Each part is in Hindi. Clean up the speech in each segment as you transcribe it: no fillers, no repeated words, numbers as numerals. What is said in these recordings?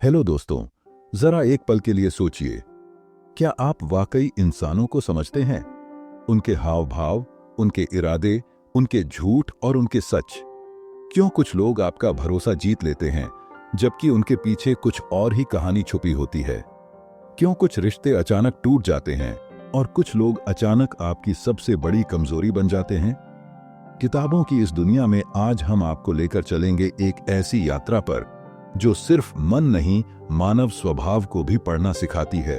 हेलो दोस्तों, जरा एक पल के लिए सोचिए, क्या आप वाकई इंसानों को समझते हैं? उनके हाव भाव, उनके इरादे, उनके झूठ और उनके सच। क्यों कुछ लोग आपका भरोसा जीत लेते हैं जबकि उनके पीछे कुछ और ही कहानी छुपी होती है? क्यों कुछ रिश्ते अचानक टूट जाते हैं और कुछ लोग अचानक आपकी सबसे बड़ी कमजोरी बन जाते हैं? किताबों की इस दुनिया में आज हम आपको लेकर चलेंगे एक ऐसी यात्रा पर जो सिर्फ मन नहीं, मानव स्वभाव को भी पढ़ना सिखाती है।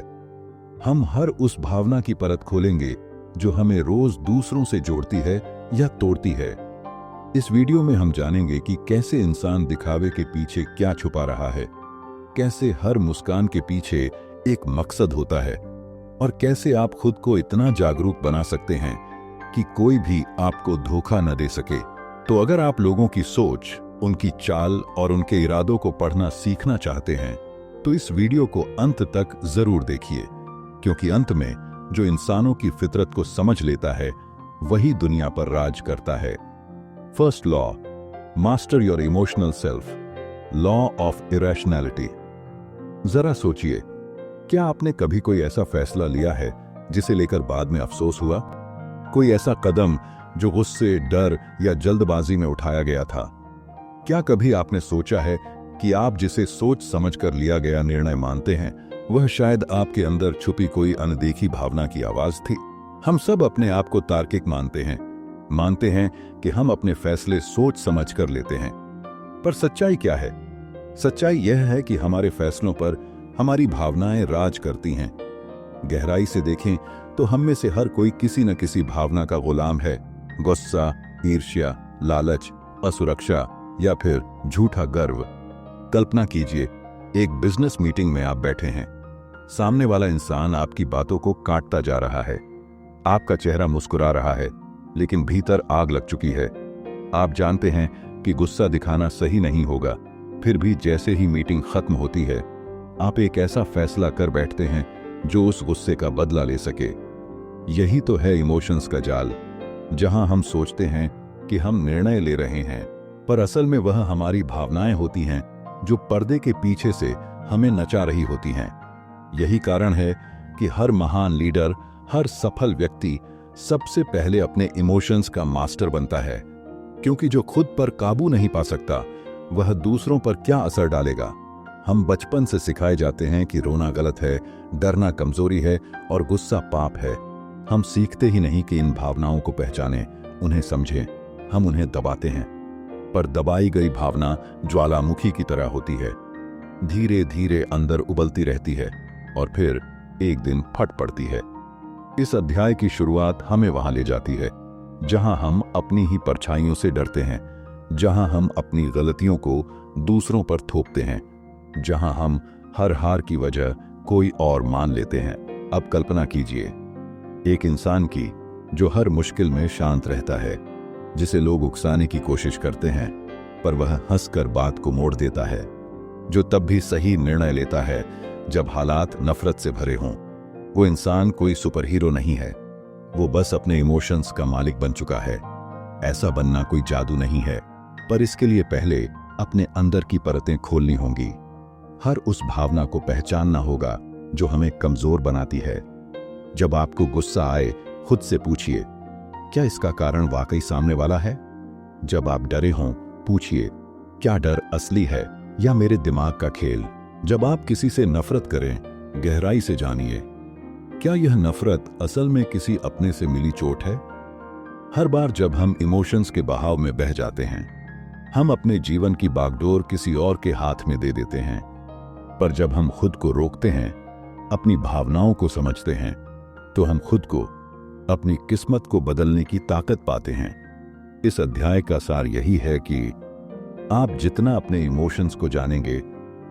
हम हर उस भावना की परत खोलेंगे जो हमें रोज दूसरों से जोड़ती है या तोड़ती है। इस वीडियो में हम जानेंगे कि कैसे इंसान दिखावे के पीछे क्या छुपा रहा है, कैसे हर मुस्कान के पीछे एक मकसद होता है और कैसे आप खुद को इतना जागरूक बना सकते हैं कि कोई भी आपको धोखा न दे सके। तो अगर आप लोगों की सोच, उनकी चाल और उनके इरादों को पढ़ना सीखना चाहते हैं तो इस वीडियो को अंत तक जरूर देखिए, क्योंकि अंत में जो इंसानों की फितरत को समझ लेता है वही दुनिया पर राज करता है। First law, master your emotional self, law of irrationality. जरा सोचिए, क्या आपने कभी कोई ऐसा फैसला लिया है जिसे लेकर बाद में अफसोस हुआ? कोई ऐसा कदम जो गुस्से, डर या जल्दबाजी में उठाया गया था? क्या कभी आपने सोचा है कि आप जिसे सोच समझकर लिया गया निर्णय मानते हैं वह शायद आपके अंदर छुपी कोई अनदेखी भावना की आवाज थी? हम सब अपने आप को तार्किक मानते हैं कि हम अपने फैसले सोच समझ कर लेते हैं। पर सच्चाई क्या है? सच्चाई यह है कि हमारे फैसलों पर हमारी भावनाएं राज करती हैं। गहराई से देखें तो हम में से हर कोई किसी न किसी भावना का गुलाम है। गुस्सा, ईर्ष्या, लालच, असुरक्षा या फिर झूठा गर्व। कल्पना कीजिए, एक बिजनेस मीटिंग में आप बैठे हैं। सामने वाला इंसान आपकी बातों को काटता जा रहा है। आपका चेहरा मुस्कुरा रहा है, लेकिन भीतर आग लग चुकी है। आप जानते हैं कि गुस्सा दिखाना सही नहीं होगा, फिर भी जैसे ही मीटिंग खत्म होती है आप एक ऐसा फैसला कर बैठते हैं जो उस गुस्से का बदला ले सके। यही तो है इमोशंस का जाल, जहां हम सोचते हैं कि हम निर्णय ले रहे हैं, पर असल में वह हमारी भावनाएं होती हैं जो पर्दे के पीछे से हमें नचा रही होती हैं। यही कारण है कि हर महान लीडर, हर सफल व्यक्ति सबसे पहले अपने इमोशंस का मास्टर बनता है, क्योंकि जो खुद पर काबू नहीं पा सकता वह दूसरों पर क्या असर डालेगा। हम बचपन से सिखाए जाते हैं कि रोना गलत है, डरना कमजोरी है और गुस्सा पाप है। हम सीखते ही नहीं कि इन भावनाओं को पहचानें, उन्हें समझें। हम उन्हें दबाते हैं, पर दबाई गई भावना ज्वालामुखी की तरह होती है, धीरे धीरे अंदर उबलती रहती है और फिर एक दिन फट पड़ती है। इस अध्याय की शुरुआत हमें वहां ले जाती है जहां हम अपनी ही परछाइयों से डरते हैं, जहां हम अपनी गलतियों को दूसरों पर थोपते हैं, जहां हम हर हार की वजह कोई और मान लेते हैं। अब कल्पना कीजिए एक इंसान की जो हर मुश्किल में शांत रहता है, जिसे लोग उकसाने की कोशिश करते हैं पर वह हंसकर बात को मोड़ देता है, जो तब भी सही निर्णय लेता है जब हालात नफरत से भरे हों। वो इंसान कोई सुपर हीरो नहीं है, वो बस अपने इमोशंस का मालिक बन चुका है। ऐसा बनना कोई जादू नहीं है, पर इसके लिए पहले अपने अंदर की परतें खोलनी होंगी। हर उस भावना को पहचानना होगा जो हमें कमजोर बनाती है। जब आपको गुस्सा आए, खुद से पूछिए, क्या इसका कारण वाकई सामने वाला है? जब आप डरे हों, पूछिए, क्या डर असली है या मेरे दिमाग का खेल? जब आप किसी से नफरत करें, गहराई से जानिए, क्या यह नफरत असल में किसी अपने से मिली चोट है? हर बार जब हम इमोशंस के बहाव में बह जाते हैं, हम अपने जीवन की बागडोर किसी और के हाथ में दे देते हैं। पर जब हम खुद को रोकते हैं, अपनी भावनाओं को समझते हैं, तो हम खुद को, अपनी किस्मत को बदलने की ताकत पाते हैं। इस अध्याय का सार यही है कि आप जितना अपने इमोशंस को जानेंगे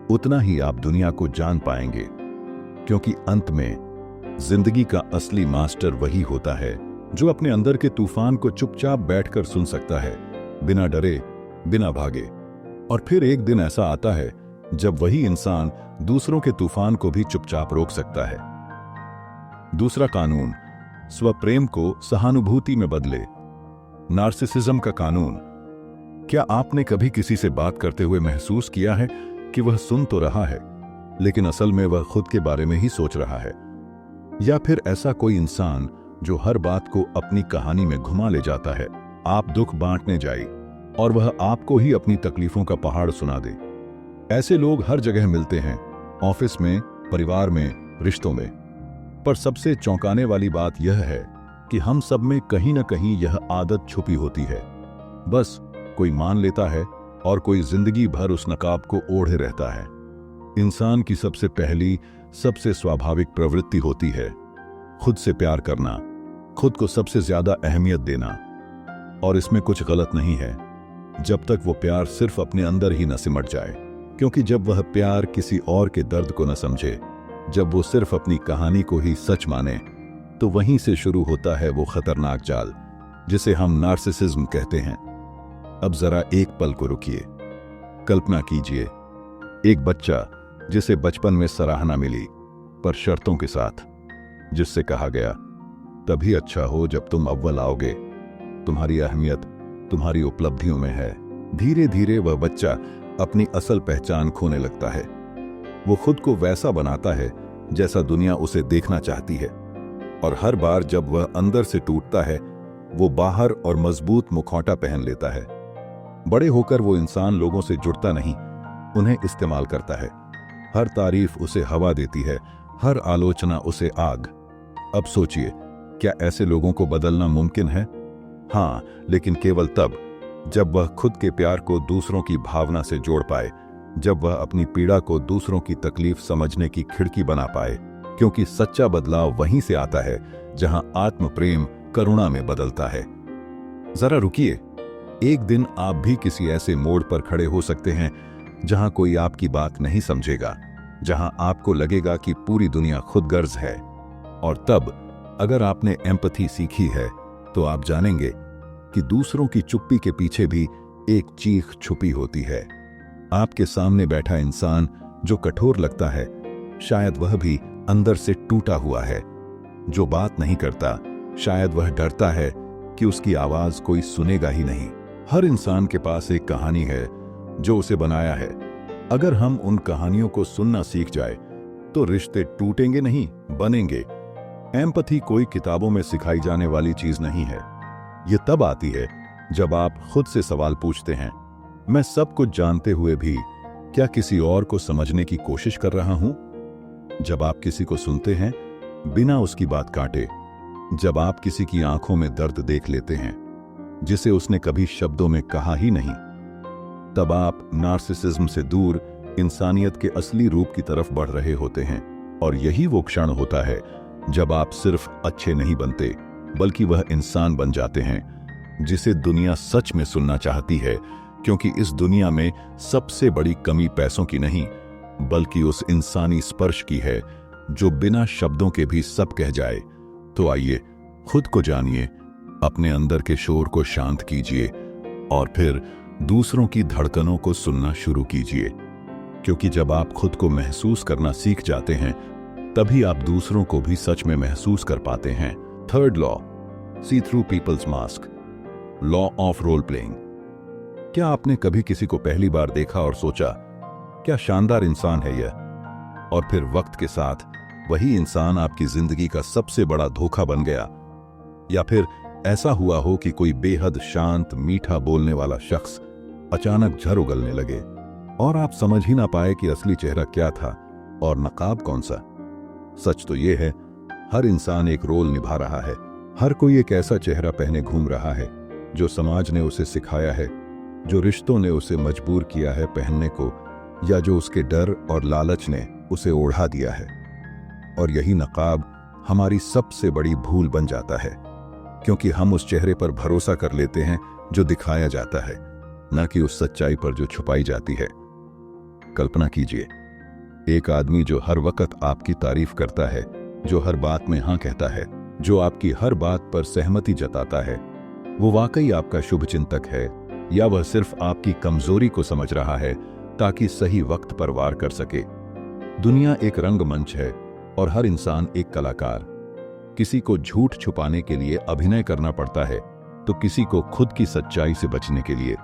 उतना ही आप दुनिया को जान पाएंगे, क्योंकि अंत में जिंदगी का असली मास्टर वही होता है जो अपने अंदर के तूफान को चुपचाप बैठकर सुन सकता है, बिना डरे, बिना भागे। और फिर एक दिन ऐसा आता है जब वही इंसान दूसरों के तूफान को भी चुपचाप रोक सकता है। दूसरा कानून, स्वप्रेम को सहानुभूति में बदले। नार्सिसिज्म का कानून। क्या आपने कभी किसी से बात करते हुए महसूस किया है कि वह सुन तो रहा है लेकिन असल में वह खुद के बारे में ही सोच रहा है। या फिर ऐसा कोई इंसान जो हर बात को अपनी कहानी में घुमा ले जाता है। आप दुख बांटने जाए और वह आपको ही अपनी तकलीफों का पहाड़ सुना दे। ऐसे लोग हर जगह मिलते हैं, ऑफिस में, परिवार में, रिश्तों में। पर सबसे चौंकाने वाली बात यह है कि हम सब में कहीं ना कहीं यह आदत छुपी होती है। बस कोई मान लेता है और कोई जिंदगी भर उस नकाब को ओढ़े रहता है। इंसान की सबसे पहली, सबसे स्वाभाविक प्रवृत्ति होती है खुद से प्यार करना, खुद को सबसे ज्यादा अहमियत देना। और इसमें कुछ गलत नहीं है जब तक वो प्यार सिर्फ अपने अंदर ही न सिमट जाए। क्योंकि जब वह प्यार किसी और के दर्द को न समझे, जब वो सिर्फ अपनी कहानी को ही सच माने, तो वहीं से शुरू होता है वो खतरनाक जाल जिसे हम नार्सिसिज्म कहते हैं। अब जरा एक पल को रुकिए। कल्पना कीजिए, एक बच्चा जिसे बचपन में सराहना मिली, पर शर्तों के साथ, जिससे कहा गया तभी अच्छा हो जब तुम अव्वल आओगे, तुम्हारी अहमियत तुम्हारी उपलब्धियों में है। धीरे धीरे वह बच्चा अपनी असल पहचान खोने लगता है। वो खुद को वैसा बनाता है जैसा दुनिया उसे देखना चाहती है। और हर बार जब वह अंदर से टूटता है, वो बाहर और मजबूत मुखौटा पहन लेता है। बड़े होकर वो इंसान लोगों से जुड़ता नहीं, उन्हें इस्तेमाल करता है। हर तारीफ उसे हवा देती है, हर आलोचना उसे आग। अब सोचिए, क्या ऐसे लोगों को बदलना मुमकिन है? हाँ, लेकिन केवल तब जब वह खुद के प्यार को दूसरों की भावना से जोड़ पाए, जब वह अपनी पीड़ा को दूसरों की तकलीफ समझने की खिड़की बना पाए। क्योंकि सच्चा बदलाव वहीं से आता है जहां आत्म प्रेम करुणा में बदलता है। जरा रुकिए, एक दिन आप भी किसी ऐसे मोड़ पर खड़े हो सकते हैं जहां कोई आपकी बात नहीं समझेगा, जहां आपको लगेगा कि पूरी दुनिया खुदगर्ज है। और तब अगर आपने एम्पैथी सीखी है, तो आप जानेंगे कि दूसरों की चुप्पी के पीछे भी एक चीख छुपी होती है। आपके सामने बैठा इंसान जो कठोर लगता है, शायद वह भी अंदर से टूटा हुआ है। जो बात नहीं करता, शायद वह डरता है कि उसकी आवाज कोई सुनेगा ही नहीं। हर इंसान के पास एक कहानी है जो उसे बनाया है। अगर हम उन कहानियों को सुनना सीख जाए, तो रिश्ते टूटेंगे नहीं, बनेंगे। एम्पैथी कोई किताबों में सिखाई जाने वाली चीज नहीं है। यह तब आती है जब आप खुद से सवाल पूछते हैं, मैं सब कुछ जानते हुए भी क्या किसी और को समझने की कोशिश कर रहा हूं? जब आप किसी को सुनते हैं बिना उसकी बात काटे, जब आप किसी की आंखों में दर्द देख लेते हैं जिसे उसने कभी शब्दों में कहा ही नहीं, तब आप नार्सिसिज्म से दूर इंसानियत के असली रूप की तरफ बढ़ रहे होते हैं। और यही वो क्षण होता है जब आप सिर्फ अच्छे नहीं बनते, बल्कि वह इंसान बन जाते हैं जिसे दुनिया सच में सुनना चाहती है। क्योंकि इस दुनिया में सबसे बड़ी कमी पैसों की नहीं, बल्कि उस इंसानी स्पर्श की है जो बिना शब्दों के भी सब कह जाए। तो आइए खुद को जानिए, अपने अंदर के शोर को शांत कीजिए और फिर दूसरों की धड़कनों को सुनना शुरू कीजिए। क्योंकि जब आप खुद को महसूस करना सीख जाते हैं, तभी आप दूसरों को भी सच में महसूस कर पाते हैं। Third law, see through people's mask, law of role playing. क्या आपने कभी किसी को पहली बार देखा और सोचा, क्या शानदार इंसान है यह? और फिर वक्त के साथ वही इंसान आपकी जिंदगी का सबसे बड़ा धोखा बन गया। या फिर ऐसा हुआ हो कि कोई बेहद शांत, मीठा बोलने वाला शख्स अचानक झर उगलने लगे और आप समझ ही ना पाए कि असली चेहरा क्या था और नकाब कौन सा। सच तो यह है, हर इंसान एक रोल निभा रहा है। हर कोई एक ऐसा चेहरा पहने घूम रहा है जो समाज ने उसे सिखाया है, जो रिश्तों ने उसे मजबूर किया है पहनने को, या जो उसके डर और लालच ने उसे ओढ़ा दिया है। और यही नकाब हमारी सबसे बड़ी भूल बन जाता है, क्योंकि हम उस चेहरे पर भरोसा कर लेते हैं जो दिखाया जाता है, न कि उस सच्चाई पर जो छुपाई जाती है। कल्पना कीजिए, एक आदमी जो हर वक्त आपकी तारीफ करता है, जो हर बात में हाँ कहता है, जो आपकी हर बात पर सहमति जताता है, वो वाकई आपका शुभचिंतक है या वह सिर्फ आपकी कमजोरी को समझ रहा है ताकि सही वक्त पर वार कर सके? दुनिया एक रंगमंच है और हर इंसान एक कलाकार। किसी को झूठ छुपाने के लिए अभिनय करना पड़ता है, तो किसी को खुद की सच्चाई से बचने के लिए।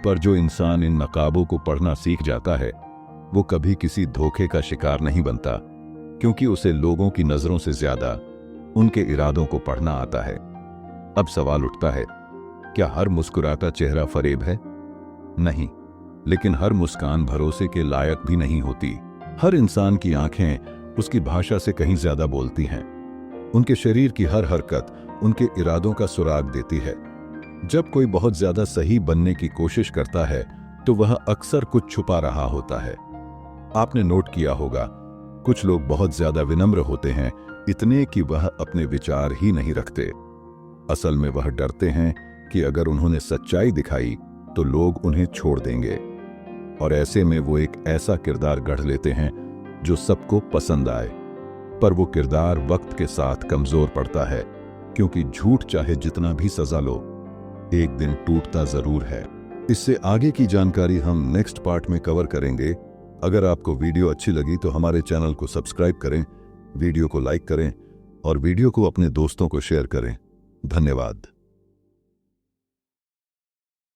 पर जो इंसान इन नकाबों को पढ़ना सीख जाता है, वो कभी किसी धोखे का शिकार नहीं बनता, क्योंकि उसे लोगों की नजरों से ज्यादा उनके इरादों को पढ़ना आता है। अब सवाल उठता है, क्या हर मुस्कुराता चेहरा फरेब है? नहीं, लेकिन हर मुस्कान भरोसे के लायक भी नहीं होती। हर इंसान की आंखें उसकी भाषा से कहीं ज्यादा बोलती हैं। उनके शरीर की हर हरकत उनके इरादों का सुराग देती है। जब कोई बहुत ज्यादा सही बनने की कोशिश करता है तो वह अक्सर कुछ छुपा रहा होता है। आपने नोट किया होगा, कुछ लोग बहुत ज्यादा विनम्र होते हैं, इतने कि वह अपने विचार ही नहीं रखते। असल में वह डरते हैं कि अगर उन्होंने सच्चाई दिखाई तो लोग उन्हें छोड़ देंगे, और ऐसे में वो एक ऐसा किरदार गढ़ लेते हैं जो सबको पसंद आए। पर वो किरदार वक्त के साथ कमजोर पड़ता है, क्योंकि झूठ चाहे जितना भी सजा लो, एक दिन टूटता जरूर है। इससे आगे की जानकारी हम नेक्स्ट पार्ट में कवर करेंगे। अगर आपको वीडियो अच्छी लगी तो हमारे चैनल को सब्सक्राइब करें, वीडियो को लाइक करें और वीडियो को अपने दोस्तों को शेयर करें। धन्यवाद।